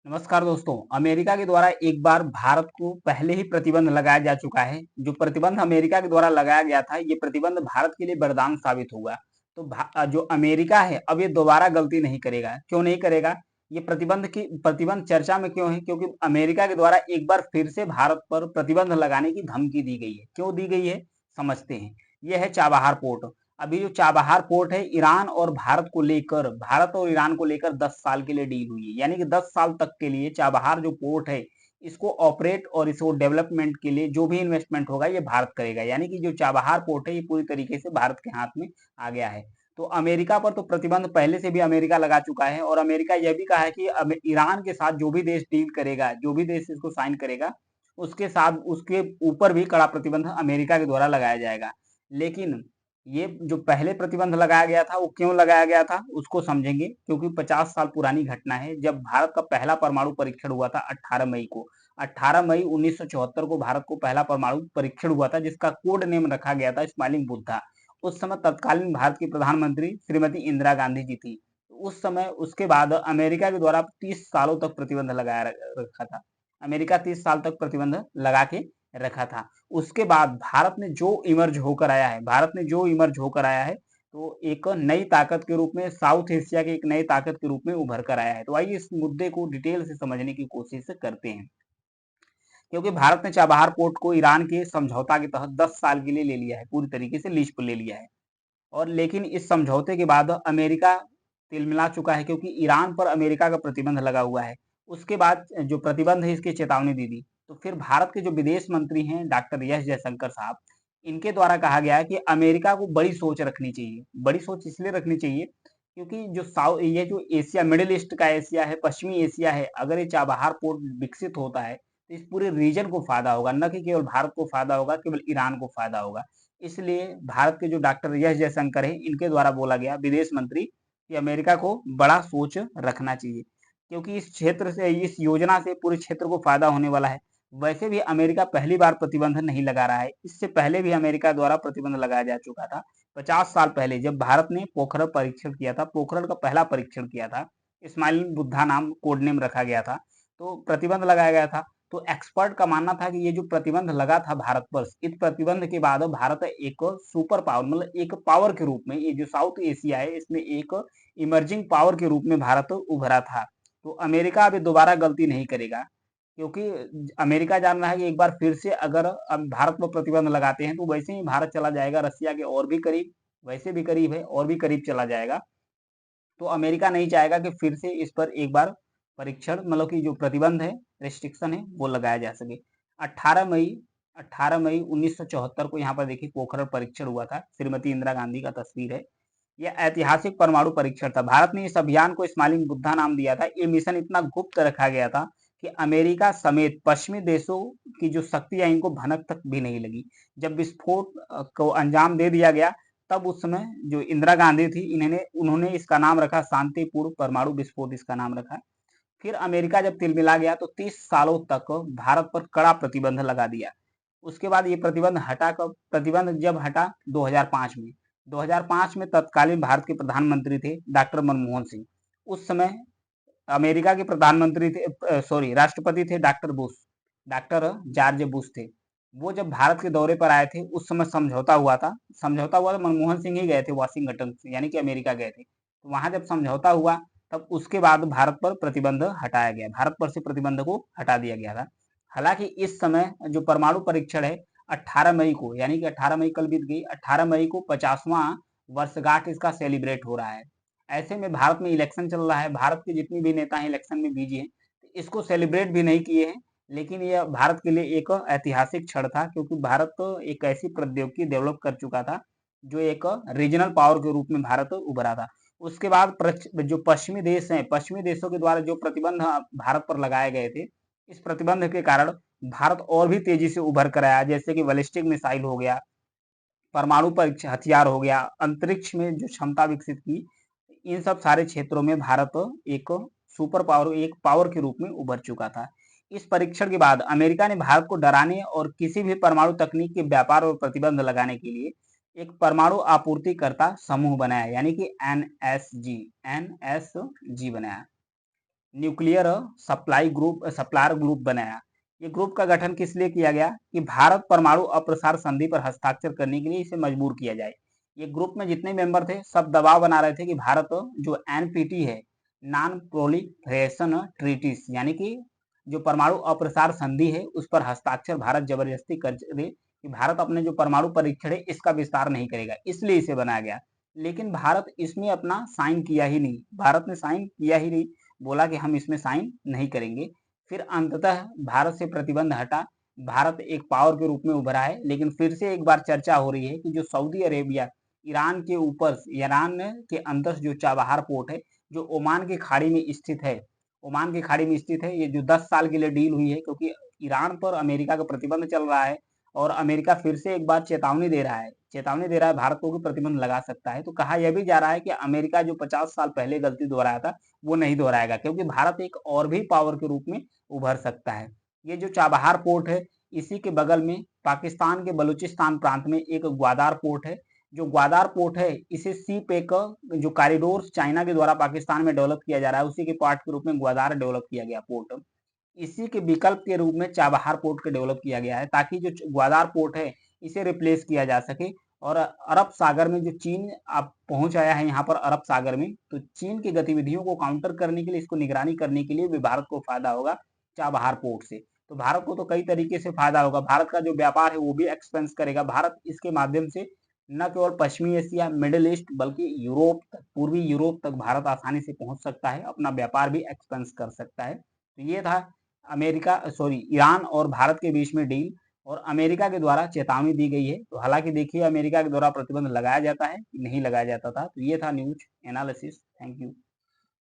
नमस्कार दोस्तों। अमेरिका के द्वारा एक बार भारत को पहले ही प्रतिबंध लगाया जा चुका है। जो प्रतिबंध अमेरिका के द्वारा लगाया गया था, ये प्रतिबंध भारत के लिए वरदान साबित हुआ। तो जो अमेरिका है, अब ये दोबारा गलती नहीं करेगा। क्यों नहीं करेगा? ये प्रतिबंध चर्चा में क्यों है? क्योंकि अमेरिका के द्वारा एक बार फिर से भारत पर प्रतिबंध लगाने की धमकी दी गई है। क्यों दी गई है, समझते हैं। ये है चाबहार पोर्ट। अभी जो चाबहार पोर्ट है, भारत और ईरान को लेकर 10 साल के लिए डील हुई है। यानी कि 10 साल तक के लिए चाबहार जो पोर्ट है, इसको ऑपरेट और इसको डेवलपमेंट के लिए जो भी इन्वेस्टमेंट होगा, ये भारत करेगा। यानी कि जो चाबहार पोर्ट है, ये पूरी तरीके से भारत के हाथ में आ गया है। तो अमेरिका पर तो प्रतिबंध पहले से भी अमेरिका लगा चुका है, और अमेरिका यह भी कहा है कि ईरान के साथ जो भी देश डील करेगा, जो भी देश इसको साइन करेगा, उसके साथ उसके ऊपर भी कड़ा प्रतिबंध अमेरिका के द्वारा लगाया जाएगा। लेकिन ये जो पहले प्रतिबंध लगाया गया था, वो क्यों लगाया गया था, उसको समझेंगे। क्योंकि 50 साल पुरानी घटना है, जब भारत का पहला परमाणु परीक्षण हुआ था 18 मई को। 18 मई 1974 को भारत को पहला परमाणु परीक्षण हुआ था, जिसका कोड नेम रखा गया था स्माइलिंग बुद्धा। उस समय तत्कालीन भारत की प्रधानमंत्री श्रीमती इंदिरा गांधी जी थी। उस समय उसके बाद अमेरिका के द्वारा 30 सालों तक प्रतिबंध लगाया रखा था। अमेरिका 30 साल तक प्रतिबंध लगा के रखा था। उसके बाद भारत ने जो इमर्ज होकर आया है, तो एक नई ताकत के रूप में, साउथ एशिया के एक नई ताकत के रूप में उभर कर आया है। तो आइए इस मुद्दे को डिटेल से समझने की कोशिश करते हैं। क्योंकि भारत ने चाबहार पोर्ट को ईरान के समझौता के तहत 10 साल के लिए ले लिया है, पूरी तरीके से लीज पर ले लिया है। और लेकिन इस समझौते के बाद अमेरिका तिलमिला चुका है, क्योंकि ईरान पर अमेरिका का प्रतिबंध लगा हुआ है। उसके बाद जो प्रतिबंध है, इसकी चेतावनी दी थी। तो फिर भारत के जो विदेश मंत्री हैं, डॉक्टर एस जयशंकर साहब, इनके द्वारा कहा गया है कि अमेरिका को बड़ी सोच रखनी चाहिए। बड़ी सोच इसलिए रखनी चाहिए क्योंकि ये जो एशिया, मिडिल ईस्ट का एशिया है, पश्चिमी एशिया है, अगर ये चाबहार पोर्ट विकसित होता है, तो इस पूरे रीजन को फायदा होगा। न कि केवल भारत को फायदा होगा, केवल ईरान को फायदा होगा। इसलिए भारत के जो डॉक्टर एस जयशंकर है, इनके द्वारा बोला गया, विदेश मंत्री, कि अमेरिका को बड़ा सोच रखना चाहिए, क्योंकि इस योजना से पूरे क्षेत्र को फायदा होने वाला है। वैसे भी अमेरिका पहली बार प्रतिबंध नहीं लगा रहा है। इससे पहले भी अमेरिका द्वारा प्रतिबंध लगाया जा चुका था। 50 साल पहले जब भारत ने पोखरण परीक्षण किया था, पोखरण का पहला परीक्षण किया था, इस्माइल बुद्धा नाम कोड नेम रखा गया था, तो प्रतिबंध लगाया गया था। तो एक्सपर्ट का मानना था कि ये जो प्रतिबंध लगा था भारत पर, इस प्रतिबंध के बाद भारत एक सुपर पावर, मतलब एक पावर के रूप में, ये जो साउथ एशिया है, इसमें एक इमर्जिंग पावर के रूप में भारत उभरा था। तो अमेरिका अभी दोबारा गलती नहीं करेगा, क्योंकि अमेरिका जान रहा है कि एक बार फिर से अगर अब भारत पर प्रतिबंध लगाते हैं, तो वैसे ही भारत चला जाएगा रसिया के और भी करीब, वैसे भी करीब है और भी करीब चला जाएगा। तो अमेरिका नहीं चाहेगा कि फिर से इस पर एक बार परीक्षण, मतलब कि जो प्रतिबंध है, रिस्ट्रिक्शन है, वो लगाया जा सके। 18 मई 18 मई 1974 को यहाँ पर देखिए पोखरण परीक्षण हुआ था। श्रीमती इंदिरा गांधी का तस्वीर है। यह ऐतिहासिक परमाणु परीक्षण था। भारत ने इस अभियान को स्माइलिंग बुद्धा नाम दिया था। ये मिशन इतना गुप्त रखा गया था कि अमेरिका समेत पश्चिमी देशों की जो शक्तियां, इनको भनक तक भी नहीं लगी। जब विस्फोट को अंजाम दे दिया गया, तब उस समय जो इंदिरा गांधी थी, इन्होंने उन्होंने इसका नाम रखा शांतिपूर्ण परमाणु विस्फोट, इसका नाम रखा। फिर अमेरिका जब तिलमिला गया, तो 30 सालों तक भारत पर कड़ा प्रतिबंध लगा दिया। उसके बाद ये प्रतिबंध जब हटा 2005 में। 2005 में तत्कालीन भारत के प्रधानमंत्री थे डॉक्टर मनमोहन सिंह। उस समय अमेरिका के प्रधानमंत्री थे, सॉरी, राष्ट्रपति थे डॉक्टर जॉर्ज बुश थे। वो जब भारत के दौरे पर आए थे, उस समय समझौता हुआ था, मनमोहन सिंह ही गए थे वाशिंगटन से, यानी कि अमेरिका गए थे। तो वहां जब समझौता हुआ, तब उसके बाद भारत पर प्रतिबंध हटाया गया, भारत पर से प्रतिबंध को हटा दिया गया था। हालांकि इस समय जो परमाणु परीक्षण है, 18 मई को, यानी कि 18 मई कल बीत गई, 18 मई को 50वां वर्षगांठ इसका सेलिब्रेट हो रहा है। ऐसे में भारत में इलेक्शन चल रहा है, भारत के जितने भी नेता हैं इलेक्शन में बिजी हैं, इसको सेलिब्रेट भी नहीं किए हैं। लेकिन यह भारत के लिए एक ऐतिहासिक क्षण था, क्योंकि भारत एक ऐसी प्रौद्योगिकी डेवलप कर चुका था, जो एक रीजनल पावर के रूप में भारत उभरा था। उसके बाद जो पश्चिमी देश हैं, पश्चिमी देशों के द्वारा जो प्रतिबंध भारत पर लगाए गए थे, इस प्रतिबंध के कारण भारत और भी तेजी से उभर कर आया। जैसे कि बैलिस्टिक मिसाइल हो गया, परमाणु परीक्षा हथियार हो गया, अंतरिक्ष में जो क्षमता विकसित की, इन सब सारे क्षेत्रों में भारत एक सुपर पावर, एक पावर के रूप में उभर चुका था। इस परीक्षण के बाद अमेरिका ने भारत को डराने और किसी भी परमाणु तकनीक के व्यापार और प्रतिबंध लगाने के लिए एक परमाणु आपूर्तिकर्ता समूह बनाया, यानी कि एनएसजी बनाया। न्यूक्लियर सप्लायर ग्रुप बनाया। ये ग्रुप का गठन किस लिए किया गया कि भारत परमाणु अप्रसार संधि पर हस्ताक्षर करने के लिए इसे मजबूर किया जाए। ये ग्रुप में जितने मेंबर थे सब दबाव बना रहे थे कि भारत जो एनपीटी है, नॉन प्रोलिफरेशन ट्रीटीज, यानी कि जो परमाणु अप्रसार संधि है उस पर हस्ताक्षर भारत जबरदस्ती कर दे कि भारत अपने जो परमाणु परीक्षण है इसका विस्तार नहीं करेगा, इसलिए इसे बनाया गया। लेकिन भारत इसमें अपना साइन किया ही नहीं, भारत ने साइन किया ही नहीं, बोला कि हम इसमें साइन नहीं करेंगे। फिर अंततः भारत से प्रतिबंध हटा, भारत एक पावर के रूप में उभरा है। लेकिन फिर से एक बार चर्चा हो रही है कि जो सऊदी अरेबिया ईरान के ऊपर, ईरान के अंदर जो चाबहार पोर्ट है जो ओमान की खाड़ी में स्थित है, ओमान की खाड़ी में स्थित है, ये जो 10 साल के लिए डील हुई है, क्योंकि ईरान पर अमेरिका का प्रतिबंध चल रहा है और अमेरिका फिर से एक बार चेतावनी दे रहा है भारत को कि प्रतिबंध लगा सकता है। तो कहा यह भी जा रहा है कि अमेरिका जो 50 साल पहले गलती दोहराया था वो नहीं दोहराएगा, क्योंकि भारत एक और भी पावर के रूप में उभर सकता है। ये जो चाबहार पोर्ट है इसी के बगल में पाकिस्तान के बलूचिस्तान प्रांत में एक ग्वादार पोर्ट है। जो ग्वादार पोर्ट है इसे सी पेक जो कॉरिडोर चाइना के द्वारा पाकिस्तान में डेवलप किया जा रहा है उसी के पार्ट के रूप में ग्वादार डेवलप किया गया पोर्ट। इसी के विकल्प के रूप में चाबहार पोर्ट को डेवलप किया गया है ताकि जो ग्वादार पोर्ट है इसे रिप्लेस किया जा सके। और अरब सागर में जो चीन अब पहुंच आया है यहाँ पर अरब सागर में, तो चीन की गतिविधियों को काउंटर करने के लिए, इसको निगरानी करने के लिए भी भारत को फायदा होगा चाबहार पोर्ट से। तो भारत को तो कई तरीके से फायदा होगा, भारत का जो व्यापार है वो भी एक्सपेंस करेगा। भारत इसके माध्यम से न केवल पश्चिमी एशिया, मिडिल ईस्ट, बल्कि यूरोप तक, पूर्वी यूरोप तक भारत आसानी से पहुंच सकता है, अपना व्यापार भी एक्सपेंस कर सकता है। तो ये था ईरान और भारत के बीच में डील, और अमेरिका के द्वारा चेतावनी दी गई है। तो हालांकि देखिए अमेरिका के द्वारा प्रतिबंध लगाया जाता है कि नहीं लगाया जाता था। तो ये था न्यूज एनालिसिस। Thank you.